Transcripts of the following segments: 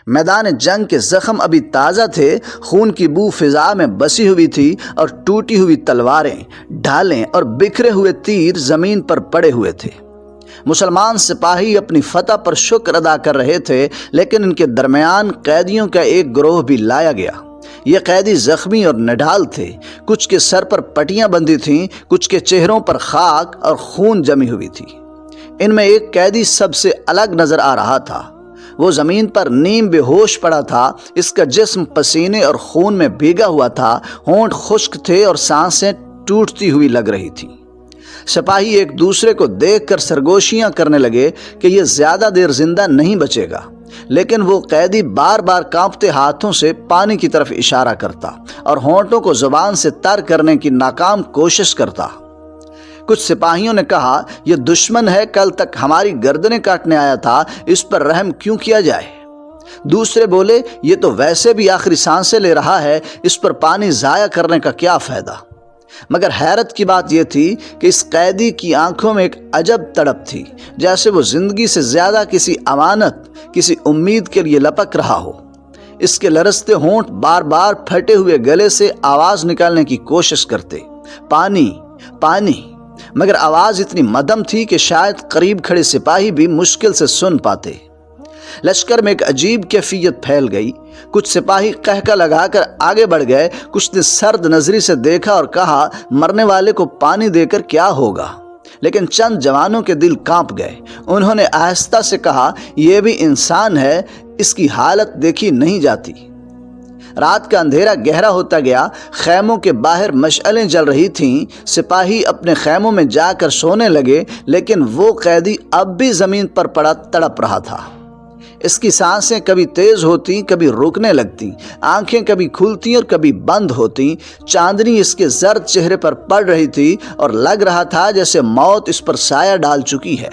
میدان جنگ کے زخم ابھی تازہ تھے، خون کی بو فضا میں بسی ہوئی تھی اور ٹوٹی ہوئی تلواریں، ڈھالیں اور بکھرے ہوئے تیر زمین پر پڑے ہوئے تھے۔ مسلمان سپاہی اپنی فتح پر شکر ادا کر رہے تھے، لیکن ان کے درمیان قیدیوں کا ایک گروہ بھی لایا گیا۔ یہ قیدی زخمی اور نڈھال تھے، کچھ کے سر پر پٹیاں بندھی تھیں، کچھ کے چہروں پر خاک اور خون جمی ہوئی تھی۔ ان میں ایک قیدی سب سے الگ نظر آ رہا تھا۔ وہ زمین پر نیم بے ہوش پڑا تھا، اس کا جسم پسینے اور خون میں بھیگا ہوا تھا، ہونٹ خشک تھے اور سانسیں ٹوٹتی ہوئی لگ رہی تھیں۔ سپاہی ایک دوسرے کو دیکھ کر سرگوشیاں کرنے لگے کہ یہ زیادہ دیر زندہ نہیں بچے گا، لیکن وہ قیدی بار بار کانپتے ہاتھوں سے پانی کی طرف اشارہ کرتا اور ہونٹوں کو زبان سے تر کرنے کی ناکام کوشش کرتا۔ کچھ سپاہیوں نے کہا، یہ دشمن ہے، کل تک ہماری گردنیں کاٹنے آیا تھا، اس پر رحم کیوں کیا جائے؟ دوسرے بولے، یہ تو ویسے بھی آخری سانسیں لے رہا ہے، اس پر پانی ضائع کرنے کا کیا فائدہ؟ مگر حیرت کی بات یہ تھی کہ اس قیدی کی آنکھوں میں ایک عجب تڑپ تھی، جیسے وہ زندگی سے زیادہ کسی امانت، کسی امید کے لیے لپک رہا ہو۔ اس کے لرزتے ہونٹ بار بار پھٹے ہوئے گلے سے آواز نکالنے کی کوشش کرتے، پانی، پانی، مگر آواز اتنی مدھم تھی کہ شاید قریب کھڑے سپاہی بھی مشکل سے سن پاتے۔ لشکر میں ایک عجیب کیفیت پھیل گئی۔ کچھ سپاہی قہقہ لگا کر آگے بڑھ گئے، کچھ نے سرد نظری سے دیکھا اور کہا، مرنے والے کو پانی دے کر کیا ہوگا؟ لیکن چند جوانوں کے دل کانپ گئے۔ انہوں نے آہستہ سے کہا، یہ بھی انسان ہے، اس کی حالت دیکھی نہیں جاتی۔ رات کا اندھیرا گہرا ہوتا گیا، خیموں کے باہر مشعلیں جل رہی تھیں۔ سپاہی اپنے خیموں میں جا کر سونے لگے، لیکن وہ قیدی اب بھی زمین پر پڑا تڑپ رہا تھا۔ اس کی سانسیں کبھی تیز ہوتیں، کبھی رکنے لگتیں، آنکھیں کبھی کھلتیں اور کبھی بند ہوتیں۔ چاندنی اس کے زرد چہرے پر پڑ رہی تھی اور لگ رہا تھا جیسے موت اس پر سایہ ڈال چکی ہے۔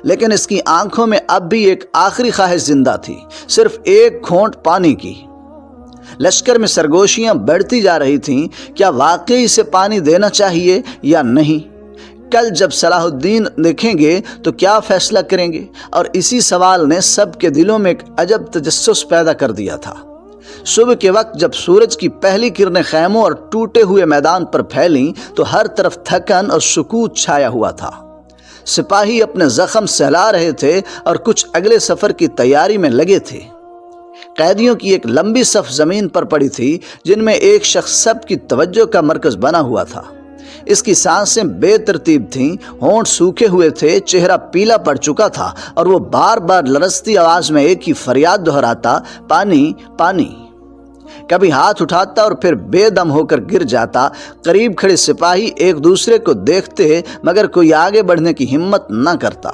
لیکن اس کی آنکھوں میں اب بھی ایک آخری خواہش زندہ تھی، صرف ایک گھونٹ پانی کی۔ لشکر میں سرگوشیاں بڑھتی جا رہی تھیں، کیا واقعی اسے پانی دینا چاہیے یا نہیں؟ کل جب صلاح الدین دیکھیں گے تو کیا فیصلہ کریں گے؟ اور اسی سوال نے سب کے دلوں میں ایک عجب تجسس پیدا کر دیا تھا۔ صبح کے وقت جب سورج کی پہلی کرنیں خیموں اور ٹوٹے ہوئے میدان پر پھیلیں تو ہر طرف تھکن اور سکوت چھایا ہوا تھا۔ سپاہی اپنے زخم سہلا رہے تھے اور کچھ اگلے سفر کی تیاری میں لگے تھے۔ قیدیوں کی ایک لمبی صف زمین پر پڑی تھی، جن میں ایک شخص سب کی توجہ کا مرکز بنا ہوا تھا۔ اس کی سانسیں بے ترتیب تھیں، ہونٹ سوکھے ہوئے تھے، چہرہ پیلا پڑ چکا تھا اور وہ بار بار لرزتی آواز میں ایک ہی فریاد دہراتا، پانی، پانی۔ کبھی ہاتھ اٹھاتا اور پھر بے دم ہو کر گر جاتا۔ قریب کھڑے سپاہی ایک دوسرے کو دیکھتے، مگر کوئی آگے بڑھنے کی ہمت نہ کرتا۔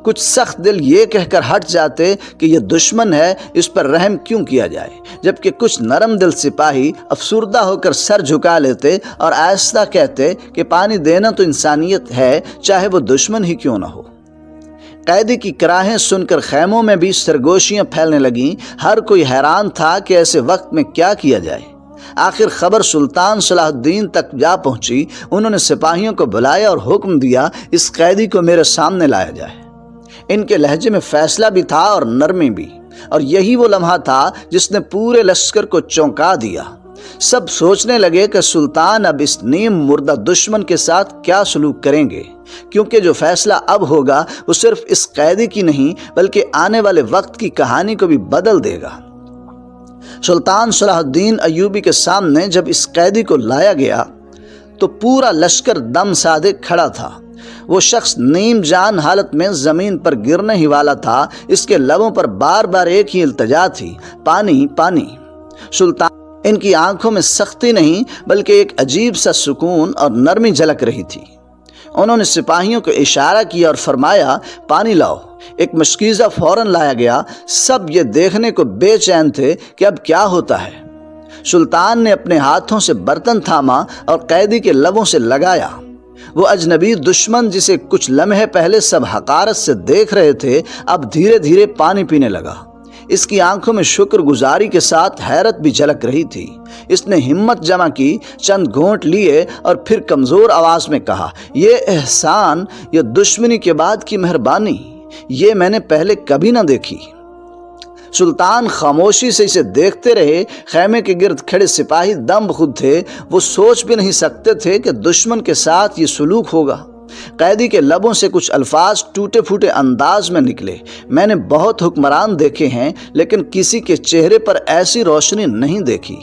کچھ سخت دل یہ کہہ کر ہٹ جاتے کہ یہ دشمن ہے، اس پر رحم کیوں کیا جائے، جبکہ کچھ نرم دل سپاہی افسردہ ہو کر سر جھکا لیتے اور آہستہ کہتے کہ پانی دینا تو انسانیت ہے، چاہے وہ دشمن ہی کیوں نہ ہو۔ قیدی کی کراہیں سن کر خیموں میں بھی سرگوشیاں پھیلنے لگیں۔ ہر کوئی حیران تھا کہ ایسے وقت میں کیا کیا جائے۔ آخر خبر سلطان صلاح الدین تک جا پہنچی۔ انہوں نے سپاہیوں کو بلایا اور حکم دیا، اس قیدی کو میرے سامنے لایا جائے۔ ان کے لہجے میں فیصلہ بھی تھا اور نرمی بھی، اور یہی وہ لمحہ تھا جس نے پورے لشکر کو چونکا دیا۔ سب سوچنے لگے کہ سلطان اب اس نیم مردہ دشمن کے ساتھ کیا سلوک کریں گے، کیونکہ جو فیصلہ اب ہوگا وہ صرف اس قیدی کی نہیں بلکہ آنے والے وقت کی کہانی کو بھی بدل دے گا۔ سلطان صلاح الدین ایوبی کے سامنے جب اس قیدی کو لایا گیا تو پورا لشکر دم سادے کھڑا تھا۔ وہ شخص نیم جان حالت میں زمین پر گرنے ہی والا تھا۔ اس کے لبوں پر بار بار ایک ہی التجا تھی، پانی، پانی۔ سلطان ان کی آنکھوں میں سختی نہیں بلکہ ایک عجیب سا سکون اور نرمی جھلک رہی تھی۔ انہوں نے سپاہیوں کو اشارہ کیا اور فرمایا، پانی لاؤ۔ ایک مشکیزہ فوراً لایا گیا۔ سب یہ دیکھنے کو بے چین تھے کہ اب کیا ہوتا ہے۔ سلطان نے اپنے ہاتھوں سے برتن تھاما اور قیدی کے لبوں سے لگایا۔ وہ اجنبی دشمن جسے کچھ لمحے پہلے سب حقارت سے دیکھ رہے تھے، اب دھیرے دھیرے پانی پینے لگا۔ اس کی آنکھوں میں شکر گزاری کے ساتھ حیرت بھی جھلک رہی تھی۔ اس نے ہمت جمع کی، چند گھونٹ لیے اور پھر کمزور آواز میں کہا، یہ احسان، یہ دشمنی کے بعد کی مہربانی، یہ میں نے پہلے کبھی نہ دیکھی۔ سلطان خاموشی سے اسے دیکھتے رہے۔ خیمے کے گرد کھڑے سپاہی دم بخود تھے، وہ سوچ بھی نہیں سکتے تھے کہ دشمن کے ساتھ یہ سلوک ہوگا۔ قیدی کے لبوں سے کچھ الفاظ ٹوٹے پھوٹے انداز میں نکلے۔ میں نے بہت حکمران دیکھے ہیں لیکن کسی کے چہرے پر ایسی روشنی نہیں دیکھی،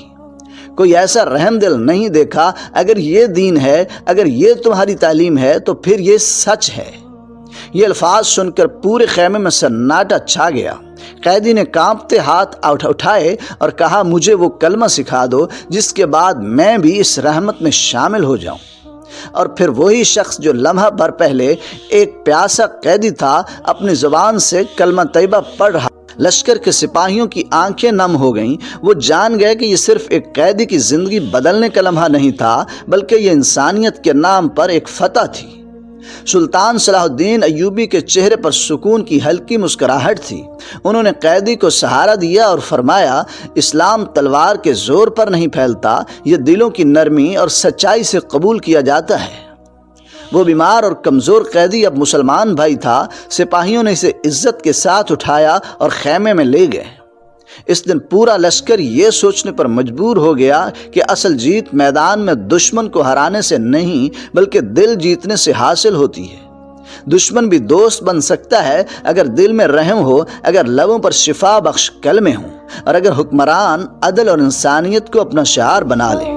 کوئی ایسا رحم دل نہیں دیکھا۔ اگر یہ دین ہے، اگر یہ تمہاری تعلیم ہے تو پھر یہ سچ ہے۔ یہ الفاظ سن کر پورے خیمے میں سناٹا چھا گیا۔ قیدی نے کانپتے ہاتھ اٹھائے اور کہا، مجھے وہ کلمہ سکھا دو جس کے بعد میں بھی اس رحمت میں شامل ہو جاؤں۔ اور پھر وہی شخص جو لمحہ بھر پہلے ایک پیاسا قیدی تھا اپنی زبان سے کلمہ طیبہ پڑھ رہا۔ لشکر کے سپاہیوں کی آنکھیں نم ہو گئیں۔ وہ جان گئے کہ یہ صرف ایک قیدی کی زندگی بدلنے کا لمحہ نہیں تھا، بلکہ یہ انسانیت کے نام پر ایک فتح تھی۔ سلطان صلاح الدین ایوبی کے چہرے پر سکون کی ہلکی مسکراہٹ تھی۔ انہوں نے قیدی کو سہارا دیا اور فرمایا، اسلام تلوار کے زور پر نہیں پھیلتا، یہ دلوں کی نرمی اور سچائی سے قبول کیا جاتا ہے۔ وہ بیمار اور کمزور قیدی اب مسلمان بھائی تھا۔ سپاہیوں نے اسے عزت کے ساتھ اٹھایا اور خیمے میں لے گئے۔ اس دن پورا لشکر یہ سوچنے پر مجبور ہو گیا کہ اصل جیت میدان میں دشمن کو ہرانے سے نہیں بلکہ دل جیتنے سے حاصل ہوتی ہے۔ دشمن بھی دوست بن سکتا ہے اگر دل میں رحم ہو، اگر لبوں پر شفا بخش کلمے ہوں، اور اگر حکمران عدل اور انسانیت کو اپنا شعار بنا لے۔